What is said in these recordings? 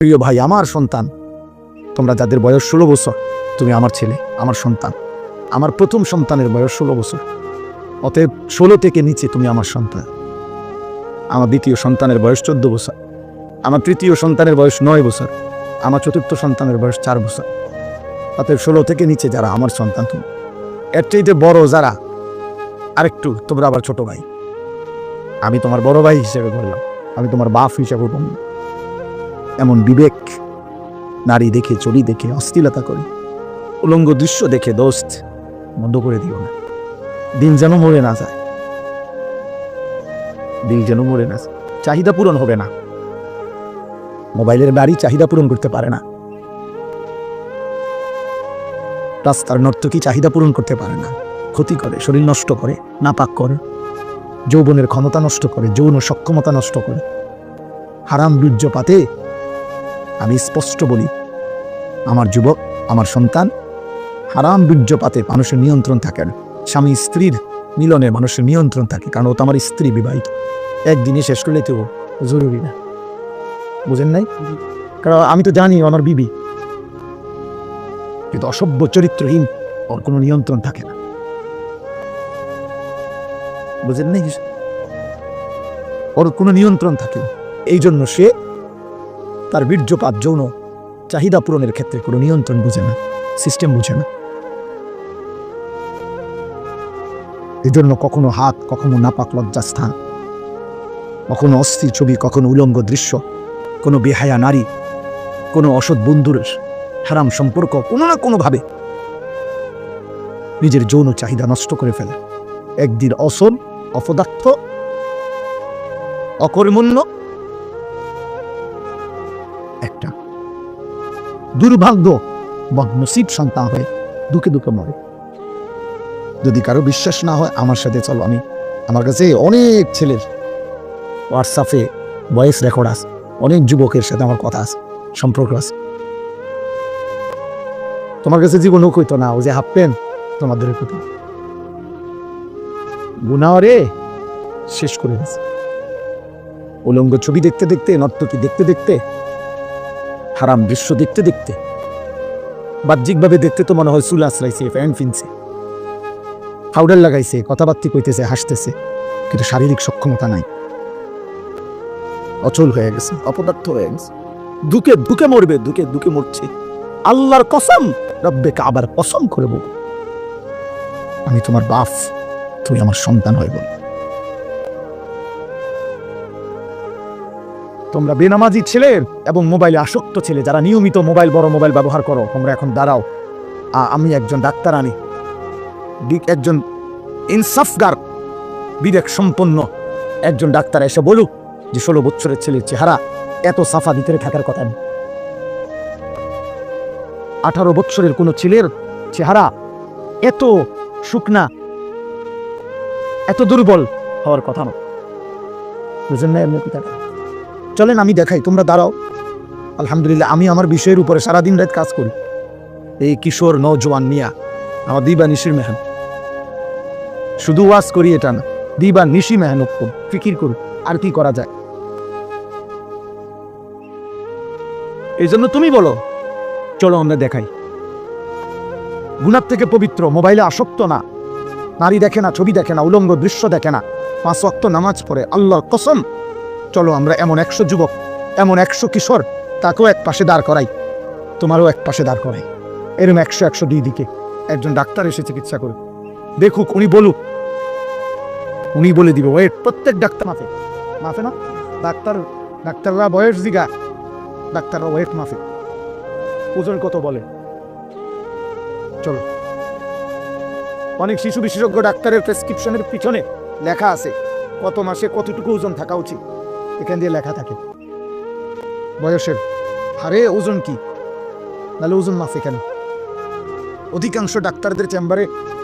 প্রিয় ভাই, আমার সন্তান, তোমরা যাদের বয়স 16 বছর, তুমি আমার ছেলে, আমার সন্তান। আমার প্রথম সন্তানের বয়স 16 বছর, অতএব 16 থেকে নিচে তুমি আমার সন্তান। আমার দ্বিতীয় সন্তানের বয়স 14 বছর, আমার তৃতীয় সন্তানের বয়স 9 বছর, আমার চতুর্থ সন্তানের বয়স 4 বছর। অতএব 16 থেকে নিচে যারা আমার সন্তান, তুমি এর চাইতে বড় যারা আরেকটু, তোমরা আবার ছোট ভাই। আমি তোমার বড় ভাই হিসেবে বললাম, আমি তোমার বাপ হিসেবে বললাম। এমন বিবেক, নারী দেখে, চড়ি দেখে অশ্লীলতা করে, উলঙ্গ দৃশ্য দেখে দোস্ত বন্ধ করে দিও না। দিন যেন মরে না যায়, দিন যেন মরে না যায়। চাহিদা পূরণ হবে না, মোবাইলের বাড়ি চাহিদা পূরণ করতে পারে না, রাস্তার নর্তকী চাহিদা পূরণ করতে পারে না। ক্ষতি করে, শরীর নষ্ট করে, নাপাক করে, যৌবনের ক্ষমতা নষ্ট করে, যৌন সক্ষমতা নষ্ট করে। হারাম বীর্যপাতে আমি স্পষ্ট বলি, আমার যুবক, আমার সন্তান, হারাম বীর্যপাতে মানুষের নিয়ন্ত্রণ থাকে না। স্বামী স্ত্রীর মিলনে মানুষের নিয়ন্ত্রণ থাকে, কারণ ও তো আমার স্ত্রী, বিবাহিত। একদিনে শেষ করলে তো জরুরি না, বুঝেন নাই? কারণ আমি তো জানি আমার বিবি, কিন্তু অসভ্য চরিত্রহীন, ওর কোনো নিয়ন্ত্রণ থাকে না, বুঝেন নাই? ওর কোনো নিয়ন্ত্রণ থাকে না। এই জন্য সে তার বীর্যপাত, যৌন চাহিদা পূরণের ক্ষেত্রে কোনো নিয়ন্ত্রণ বুঝে না, সিস্টেম বুঝে না। এই জন্য কখনো হাত, কখনো নাপাক লজ্জাস্থান, কখনো অস্থির ছবি, কখনো উলঙ্গ দৃশ্য, কোনো বেহায়া নারী, কোনো অসৎ বন্ধুর হারাম সম্পর্ক, কোনো না কোনোভাবে নিজের যৌন চাহিদা নষ্ট করে ফেলে। একদিন অসল, অপদার্থ, অকর্মণ্য একটা দুর্ভাগ্য বদনসিব সন্তান হয়ে দুঃখে দুঃখে মরে। যদি কারো বিশ্বাস না হয়, আমার সাথে চলো। আমার কাছে অনেক ছেলের হোয়াটসঅ্যাপে ভয়েস রেকর্ড আছে, অনেক যুবকের সাথে আমার কথা আছে, সম্পর্ক আছে। তোমার কাছে জীবনও কইতো না, ও যে হাঁপতেন তোমাদের প্রতি গুনাহরে শেষ করে দিয়েছে। উলঙ্গ ছবি দেখতে দেখতে, নর্তকী দেখতে দেখতে, হারাম দৃশ্য দেখতে দেখতে, বাহ্যিকভাবে দেখতে তো মনে হয় চুল আশ্রাইছে, প্যান্ট ফিনছে, পাউডার লাগাইছে, কথাবার্তা কইতেছে, হাসতেছে, কিন্তু শারীরিক সক্ষমতা নাই, অচল হয়ে গেছে, অপদার্থ হয়ে গেছে। দুঃখে দুঃখে মরবে, দুঃখে দুঃখে মরছে। আল্লাহর কসম, রব্বে কাবার কসম করে বল, আমি তোমার বাপ, তুমি আমার সন্তান হয়ে বল। তোমরা বেনামাজি ছেলে এবং মোবাইলে আসক্ত ছেলে, যারা নিয়মিত মোবাইল, বড় মোবাইল ব্যবহার করো, তোমরা এখন দাঁড়াও। আমি একজন ডাক্তার আনি, একজন ইনসাফগার, বিবেক সম্পন্ন একজন ডাক্তার এসে বলুক যে 16 বছরের ছেলের চেহারা এত সাফা ভিতরে থাকার কথা নেই। 18 বছরের কোনো ছেলের চেহারা এত শুকনা, এত দুর্বল হওয়ার কথা নয়। বুঝলেন না? এমনি কথাটা চলেন আমি দেখাই, তোমরা দাঁড়াও। আলহামদুলিল্লাহ, আমি আমার বিষয়ের উপরে সারাদিন রাত কাজ করি। এই কিশোর নওজোয়ান মিয়া আমার দিবা নিশির মেহনত, শুধু ওয়াজ করি এটা না, দিবা নিশি মেহনত করুন, ফিকির করুন আর কি করা যায়। এই জন্য তুমি বলো, চলো আমরা দেখাই। গুনাহ থেকে পবিত্র, মোবাইলে আসক্ত না, নারী দেখে না, ছবি দেখে না, উলঙ্গ দৃশ্য দেখে না, 5 ওয়াক্ত নামাজ পড়ে, আল্লাহর কসম। চলো আমরা এমন 100 যুবক, এমন 100 কিশোর, তাকেও এক পাশে দাঁড় করাই, তোমারও এক পাশে দাঁড় করাই। এরকম 100 দুই দিকে একজন ডাক্তার এসে চিকিৎসা করে দেখুক, উনি বলুক, উনি বলে দিবে। ওয়েট, প্রত্যেক ডাক্তার মাফে না, ডাক্তাররা বয়স জিগা, ডাক্তাররা ওয়েট মাফে, ওজন কত বলে। চলো, অনেক শিশু বিশেষজ্ঞ ডাক্তারের প্রেসক্রিপশনের পিছনে লেখা আছে কত মাসে কতটুকু ওজন থাকা উচিত, এখান দিয়ে লেখা থাকে বয়সের হারে ওজন কি, নাহলে ওজন মাফে কেন? অধিকাংশ ডাক্তারদের চেম্বারে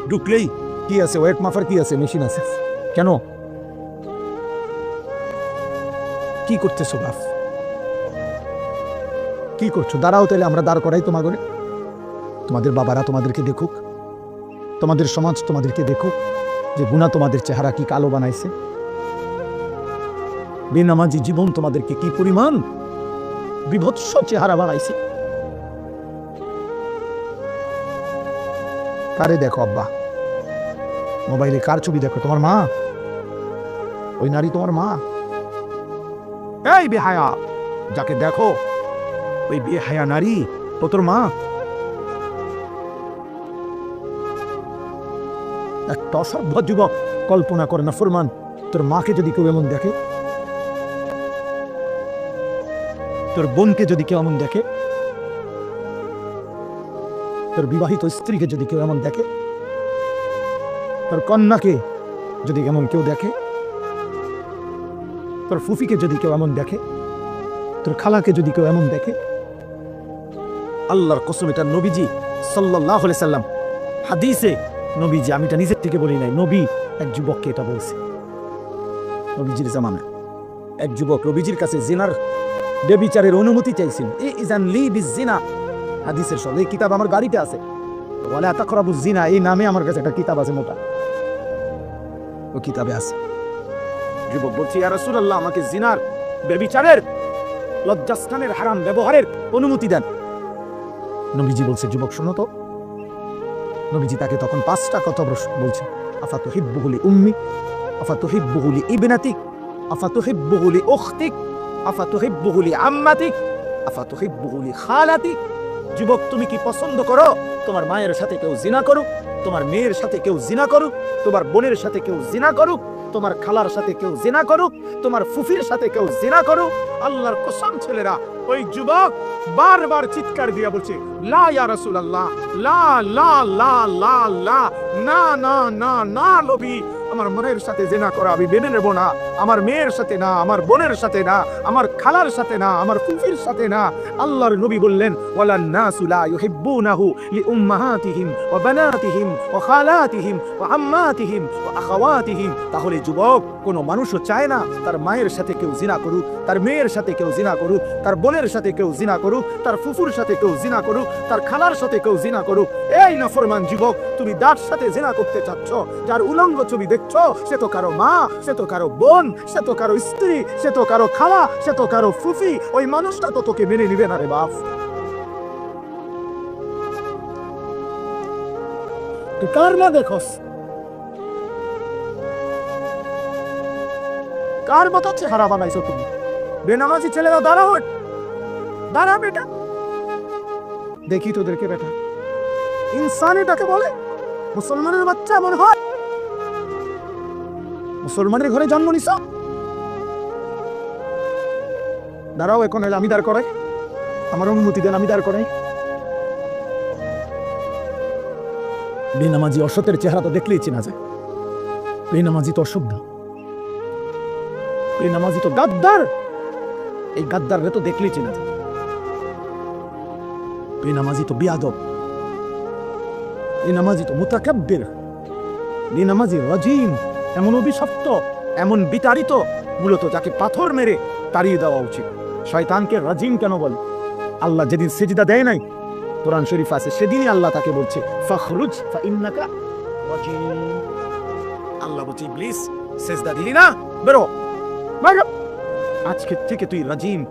ঢুকলেই কি আছে, ওয়েট মাফার কি আছে, মেশিন আছে। কেন? কি করতেছো বাপ, কি করছো? দাঁড়াও, তাহলে আমরা দাঁড় করাই তোমাদের। তোমাদের বাবারা তোমাদেরকে দেখুক, তোমাদের সমাজ তোমাদেরকে দেখুক যে গুনাহ তোমাদের চেহারা কি কালো বানাইছে, বেনামাজি জীবন তোমাদেরকে কি পরিমাণ বিভৎস চেহারা বানাইছে। কারে দেখো আব্বা? মোবাইলে কার ছবি দেখো? তোমার মা? ওই নারী তোমার মা? এই বেহায়া, যাকে দেখো ওই বেহায়া নারী ও তোর মা? একটা অসভ্য যুবক কল্পনা করে না ফরমান, তোর মাকে যদি কেউ এমন দেখে, তোর বোনকে যদি কেউ এমন দেখে, তোর বিবাহিত স্ত্রীকে যদি কেউ এমন দেখে, তোর কন্যাকে যদি এমন কেউ দেখে, তোর ফুফিকে যদি কেউ এমন দেখে, তোর খালাকে যদি কেউ এমন দেখে, আল্লাহর কসম এটা নবীজি সাল্লাল্লাহু আলাইহি সাল্লাম হাদিসে, নবীজি, আমি এটা নিজের থেকে বলি নাই, নবী এক যুবককে এটা বলছে। নবীজির জামানায় এক যুবক নবীজির কাছে জিনার ব্যভিচারের অনুমতি চাইছেন। ইজান লি বিজিনা, হাদিসের সব এই কিতাব আমার গাড়িতে আছে, ওয়ালা তাকরাবুজ জিনা এই নামে আমার কাছে একটা কিতাব আছে মোটা, ও কিতাবে আছে। যুবক বলছে, ইয়া রাসূলুল্লাহ, আমাকে জিনার ব্যভিচারের লজ্জাস্থানের হারাম ব্যবহারের অনুমতি দেন। নবীজি বলছে, যুবক শোনো তো। নবীজি তাকে তখন 5টা কথা বলছে। আফাতুহিব্বুহু লি উম্মি, আফাতুহিব্বুহু লি ইবনাতিক, আফাতুহিব্বুহু লি উখতিক, আফাতুহিব্বুহু লি আম্মাতিক, আফাতুহিব্বুহু লি খালাতিক। যুবক, তুমি কি পছন্দ করো তোমার মায়ের সাথে কেউ জিনা করুক, তোমার মেয়ের সাথে কেউ জিনা করুক, তোমার বোনের সাথে কেউ জিনা করুক, তোমার খালার সাথে কেউ জিনা করুক, তোমার ফুফির সাথে কেউ জিনা করুক? আল্লাহর কসম ছেলেরা, ওই যুবক বারবার চিৎকার দিয়া বলছে, লা ইয়া রাসূলুল্লাহ, লা লা লা লা লা, না না না না নবী, আমার মনের সাথে জিনা করা আমি মেনে নেব না। আমার মেয়ের সাথে না, আমার বোনের সাথে না, আমার খালার সাথে না, আমার ফুফির সাথে না। আল্লাহর নবী বললেন, ওয়ালান নাসু লা ইউহিব্বুনাহু লিউম্মাহাতিহিম ওয়া বানাতিহিম ওয়া খালাতিহিম ওয়া আম্মাতিহিম ওয়া আখাওয়াতিহিম। তাহলে যুবক, কোনো মানুষও চায় না তার মায়ের সাথে কেউ জিনা করুক, তার মেয়ের সাথে কেউ জিনা করুক, তার বোনের সাথে কেউ জিনা করুক, তার ফুফুর সাথে কেউ জিনা করুক, তার খালার সাথে কেউ জিনা করুক। এই নাফরমান যুবক, তুমি যার সাথে জিনা করতে চাচ্ছ, যার উলঙ্গ ছবি দেখছো, সে তো কারো মা, সে তো কারো বোন, সে তো কারো স্ত্রী, সে তো কারো খালা, সে তো কারো ফুফি। ওই মানুষটা তো তোকে মেনে নিবে না রে বাপ। তুই কার মা দেখোস? কার মতো চেহারা বানাইছো তুমি? বেনামাজি ছেলেরা দাঁড়াও, দাঁড়া বেটা, দেখি তোদেরকে বেটা। ইনসান এটাকে বলে? মুসলমানের বাচ্চা মনে হয়? মুসলমানের ঘরে জন্ম নিছ? দাঁড়াও, এখন আমি দাঁড় করাই, আমার অনুমতি দেন, আমি দাঁড় করাই। বেনামাজি অসতের চেহারা তো দেখলেই চেনা যায়। বেনামাজি তো অসভ্য, বেনামাজি তো গাদ্দার, এই গাদ্দাররে তো দেখলেই চেনা যায়। বেনামাজি তো বিয়াদব, বেনামাজি তো মুতাকাব্বির, বেনামাজি রাজিম, এমন অভিশপ্ত, এমন বিতাড়িত, মূলত যাকে পাথর মেরে তাড়িয়ে দেওয়া উচিত। শয়তানকে রাজিম কেন বলে? আল্লাহ যেদিন সিজদা দেয় নাই, কোরআন শরীফ আছে, সেদিনই আল্লাহ তাকে বলছে ফাখরুজ ফাইন্নাকা রাজিম। আল্লাহ বলছে, ইবলিস সিজদা দিলি না, বেরো, বেরো, আজকে থেকে তুই রাজিম।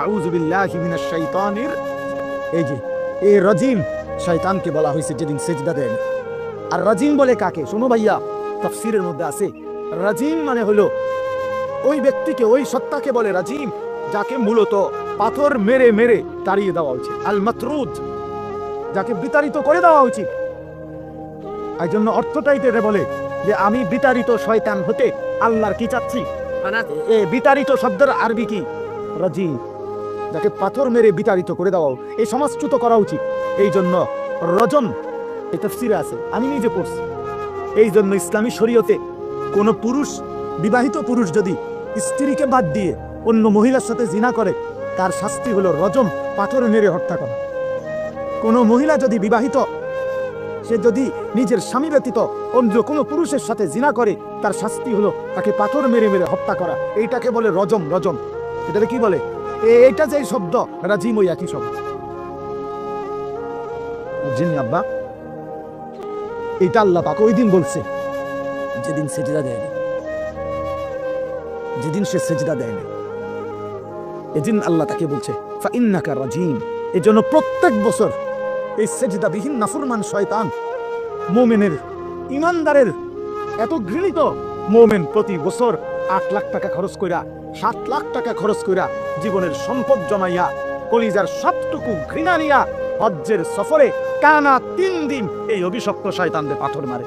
আউযু বিল্লাহি মিনাশ শাইতানির। এই যে এই রাজিম শয়তানকে বলা হয়েছে যেদিন সিজদা দেয় না। আর রাজিম বলে কাকে? শোনো ভাইয়া, তাফসীরের মধ্যে আছে, রাজিম মানে হলো ওই ব্যক্তিকে, ওই সত্তাকে বলে রাজিম যাকে মূলত পাথর মেরে মেরে তাড়িয়ে দেওয়া উচিত। আল মাতরুদ, যাকে বিতাড়িত করে দেওয়া উচিত। এই জন্য অর্থটাই এটা বলে যে আমি বিতাড়িত শয়তান হতে আল্লাহর কি চাচ্ছি। এ বিতাড়িত শব্দের আরবি কি? রাজিম, যাকে পাথর মেরে বিতাড়িত করে দেওয়া, এই সমাজচ্যুত করা উচিত। এই জন্য রজম এই তাফসীরে আছে, আমি নিজে পড়ছি। এই জন্য ইসলামী শরীয়তে কোনো পুরুষ, বিবাহিত পুরুষ যদি স্ত্রীকে বাদ দিয়ে অন্য মহিলার সাথে জিনা করে, তার শাস্তি হলো রজম, পাথর মেরে হত্যা করা। কোনো মহিলা যদি বিবাহিত, সে যদি নিজের স্বামী ব্যতীত অন্য কোনো পুরুষের সাথে জিনা করে, তার শাস্তি হলো তাকে পাথর মেরে মেরে হত্যা করা। এইটাকে বলে রজম। রজম এটাকে কি বলে? এইটা যে শব্দ, রাজিম ওই একই শব্দ। বুঝছেন আব্বা? এটা আল্লাহ পাক ওই দিন বলছে যেদিন সেজদা দেয়নি, যেদিন সে সেজদা দেয়নি। এজন্য আল্লাহ তাকে বলছে ফাইন্নাকা রাজিম। এজন্য প্রত্যেক বছর এই সেজদাবিহীন নাফরমান শয়তান মুমিনের ইমানদারের এত ঘৃণিত মুমিন প্রতি বছর 8 লাখ টাকা খরচ কইরা 7 লাখ টাকা খরচ কইরা জীবনের সম্পদ জমাইয়া কলিজার সবটুকু ঘৃণা নিয়া হজ্জের সফরে টানা 3 দিন এই অভিশপ্ত শয়তানদের পাথর মারে।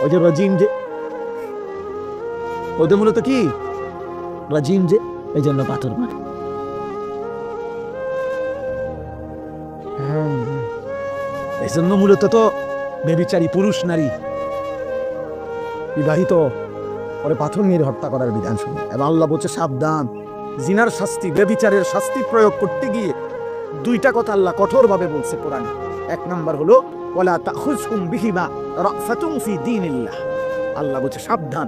ওই যে রাজিম, যে ওদের মূলত কি রাজিম, যে এই জন্য পাথর মারে। এই জন্য মূলত তো বেবিচারী পুরুষ নারী বিবাহিত পরে পাথর মেরে হত্যা করার বিধান শুনে। এবং আল্লাহ বলছে সাবধান, জিনার শাস্তি, বেবিচারের শাস্তি প্রয়োগ করতে গিয়ে 2টা কথা আল্লাহ কঠোরভাবে বলছে কোরআনে। 1 নাম্বার হলো ওয়ালা তাখুজকুম বিহিমা রাফাতুম ফি দীনিল্লাহ। আল্লাহ বলছে সাবধান,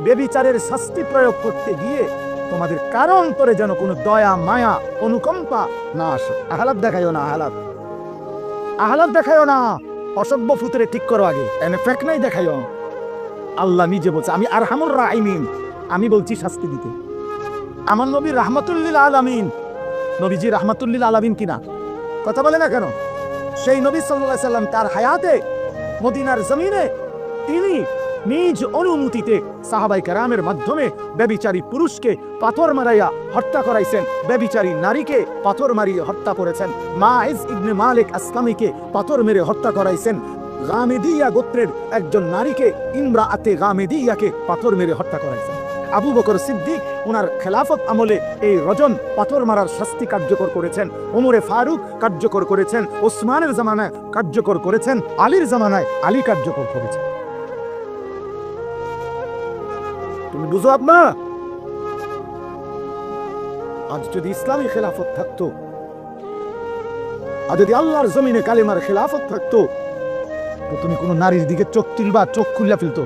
বেবিচারের শাস্তি প্রয়োগ করতে গিয়ে তোমাদের কারো অন্তরে যেন কোনো দয়া মায়া অনুকম্পা না আসে। আহলাদ দেখাইও না, আহলাদ দেখাইও না, অসভ্য ফুতরে ঠিক করো আগে, এনে ফেক নাই দেখাইও। আল্লাহ নিজে বলছে আমি আরহামুর রাহিমিন, আমি বলছি শাস্তি দিতে। আমার নবী রাহমাতুল্লিল আলামিন, নবীজি রাহমাতুল্লিল আলামিন কিনা কথা বলে না কেন? সেই নবী সাল্লাল্লাহু আলাইহি সাল্লাম তার হায়াতে মদিনার জমিনে তিনি নিজ অনুমতিতে সাহাবায়ে কেরামের মাধ্যমে ব্যভিচারী পুরুষকে পাথর মারাইয়া হত্যা করাইছেন, ব্যভিচারী নারীকে পাথর মারিয়ে হত্যা করেছেন, মাইজ ইবনে মালিক আসলামীকে পাথর মেরে হত্যা করাইছেন, গামেদিয়া গোত্রের একজন নারীকে ইমরাআতে গামেদিয়াকে পাথর মেরে হত্যা করাইছেন। আবু বকর সিদ্দিক ওনার খেলাফত আমলে এই রজন পাথর মারার শাস্তি কার্যকর করেছেন, ওমরে ফারুক কার্যকর করেছেন, ওসমানের জামানায় কার্যকর করেছেন, আলীর জামানায় আলী কার্যকর করেছেন। তুমি বুঝো আপনা, আজ যদি ইসলামী খেলাফত থাকতো, আর যদি আল্লাহর জমিনে কালেমার খেলাফত থাকতো, তো তুমি কোনো নারীর দিকে চোখ তুলবা, চোখ খুললা ফেলতো।